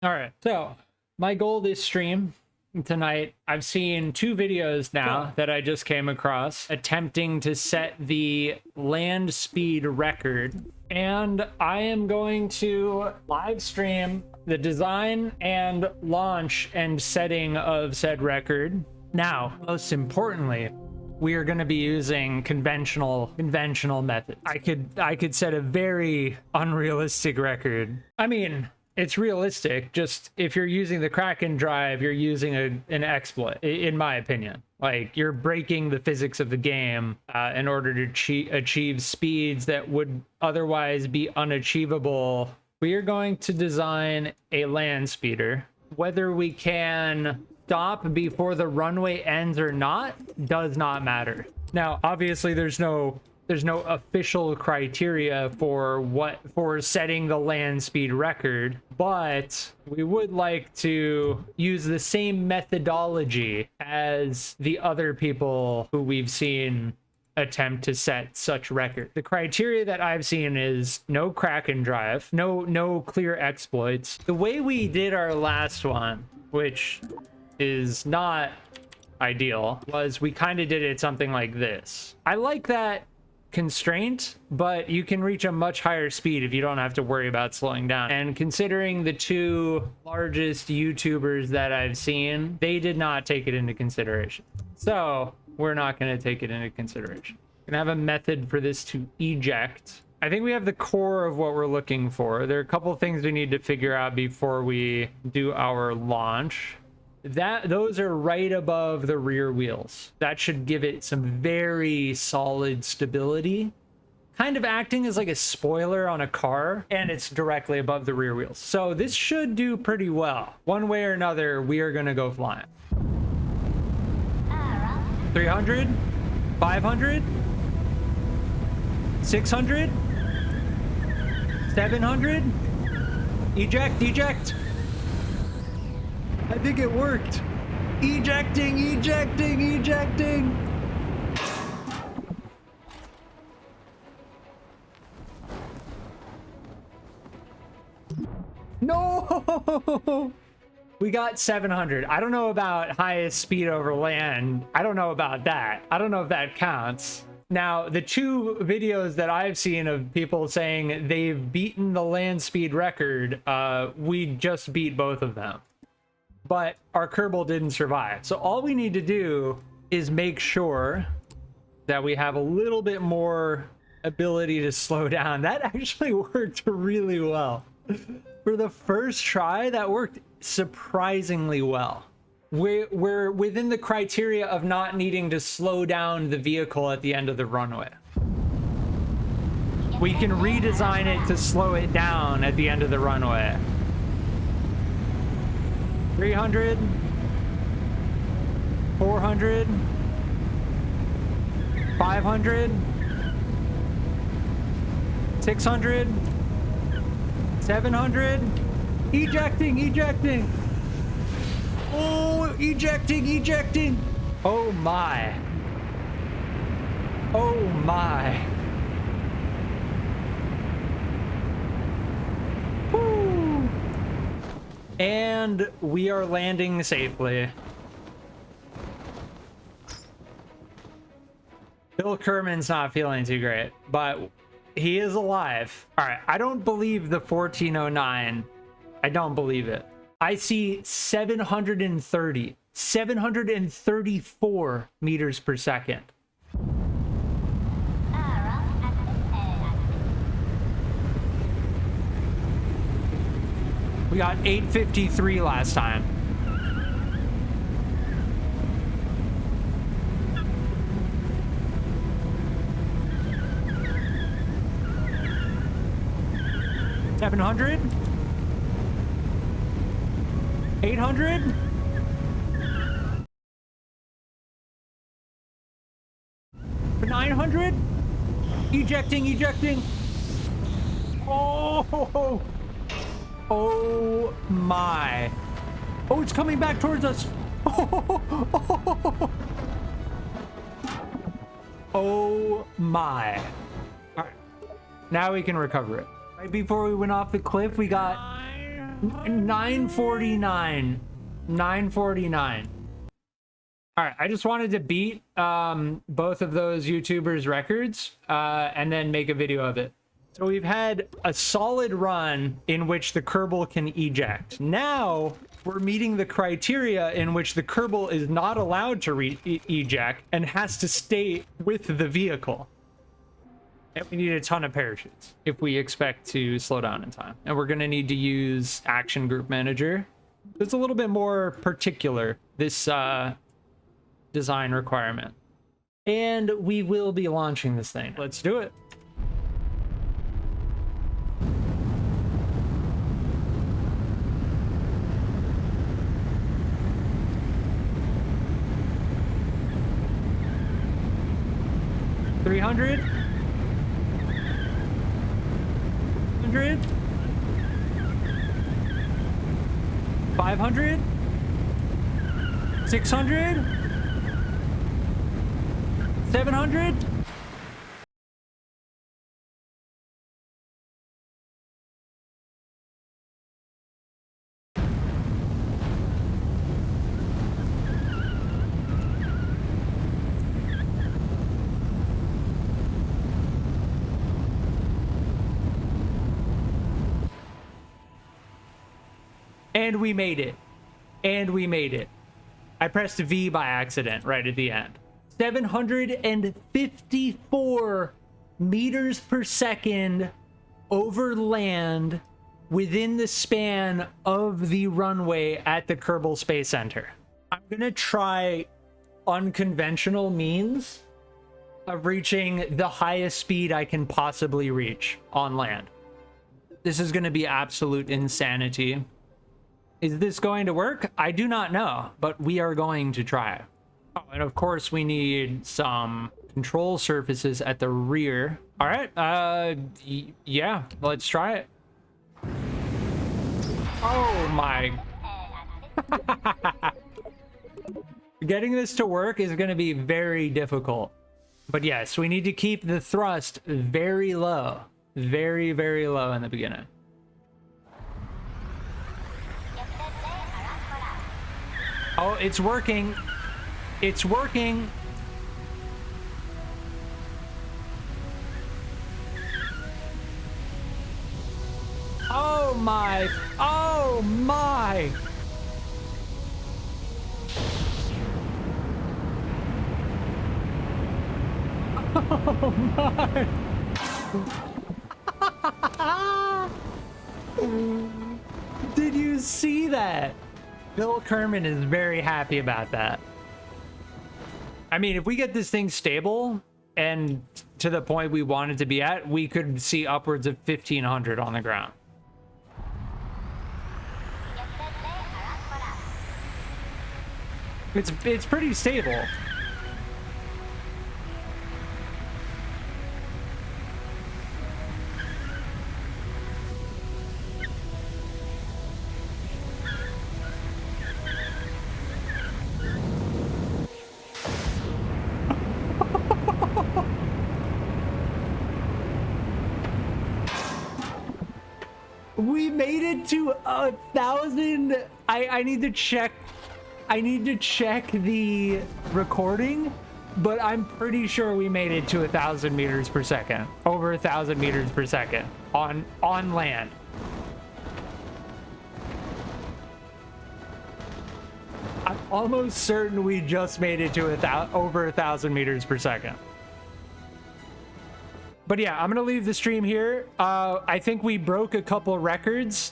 All right, so my goal this stream tonight, I've seen 2 videos now that I just came across attempting to set the land speed record, and I am going to live stream the design and launch and setting of said record. Now, most importantly, we are going to be using conventional methods. I could set a very unrealistic record. I mean, it's realistic, just if you're using the Kraken Drive, you're using an exploit, in my opinion. Like, you're breaking the physics of the game in order to achieve speeds that would otherwise be unachievable. We are going to design a land speeder. Whether we can stop before the runway ends or not does not matter. Now, obviously, there's no official criteria for setting the land speed record, but we would like to use the same methodology as the other people who we've seen attempt to set such record. The criteria that I've seen is no Kraken Drive, no clear exploits. The way we did our last one, which is not ideal, was we kind of did it something like this. I like that constraint, but you can reach a much higher speed if you don't have to worry about slowing down. And considering the 2 largest YouTubers that I've seen, they did not take it into consideration. So we're not going to take it into consideration. We're going to have a method for this to eject. I think we have the core of what we're looking for. There are a couple things we need to figure out before we do our launch. Those are right above the rear wheels. That should give it some very solid stability, kind of acting as like a spoiler on a car, and it's directly above the rear wheels. So this should do pretty well. One way or another, we are gonna go flying. 300, 500, 600, 700, eject. I think it worked. Ejecting. No! We got 700. I don't know about highest speed over land. I don't know about that. I don't know if that counts. Now, the 2 videos that I've seen of people saying they've beaten the land speed record, we just beat both of them. But our Kerbal didn't survive. So all we need to do is make sure that we have a little bit more ability to slow down. That actually worked really well. For the first try, that worked surprisingly well. We're within the criteria of not needing to slow down the vehicle at the end of the runway. We can redesign it to slow it down at the end of the runway. 300, 400, 500, 600, 700, ejecting. Oh, ejecting. Oh my. Woo. And we are landing safely. Bill Kerman's not feeling too great, but he is alive. All right, I don't believe the 1409. I don't believe it. I see 734 meters per second. We got 853 last time. $700, 800, 900, ejecting. Oh my. Oh, it's coming back towards us. Oh my. All right, now we can recover it. Right before we went off the cliff, we got 949. 949. All right, I just wanted to beat both of those YouTubers' records and then make a video of it. So we've had a solid run in which the Kerbal can eject. Now we're meeting the criteria in which the Kerbal is not allowed to eject and has to stay with the vehicle. And we need a ton of parachutes if we expect to slow down in time. And we're going to need to use Action Group Manager. It's a little bit more particular, this design requirement. And we will be launching this thing. Let's do it. $300. 100. 500. 600. 700. And we made it. And we made it. I pressed V by accident right at the end. 754 meters per second over land within the span of the runway at the Kerbal Space Center. I'm gonna try unconventional means of reaching the highest speed I can possibly reach on land. This is gonna be absolute insanity. Is this going to work? I do not know, but we are going to try. Oh, and of course we need some control surfaces at the rear. All right, yeah, let's try it. Oh my. Getting this to work is going to be very difficult. But yes, we need to keep the thrust very low. Very, very low in the beginning. Oh, it's working. It's working. Oh my. Oh my. Oh my. Did you see that? Bill Kerman is very happy about that. I mean, if we get this thing stable and to the point we want it to be at, we could see upwards of 1,500 on the ground. It's pretty stable. We made it to 1,000. I need to check. I need to check the recording, but I'm pretty sure we made it to 1,000 meters per second. Over 1,000 meters per second on land. I'm almost certain we just made it to over 1,000 meters per second. But yeah, I'm gonna leave the stream here. I think we broke a couple records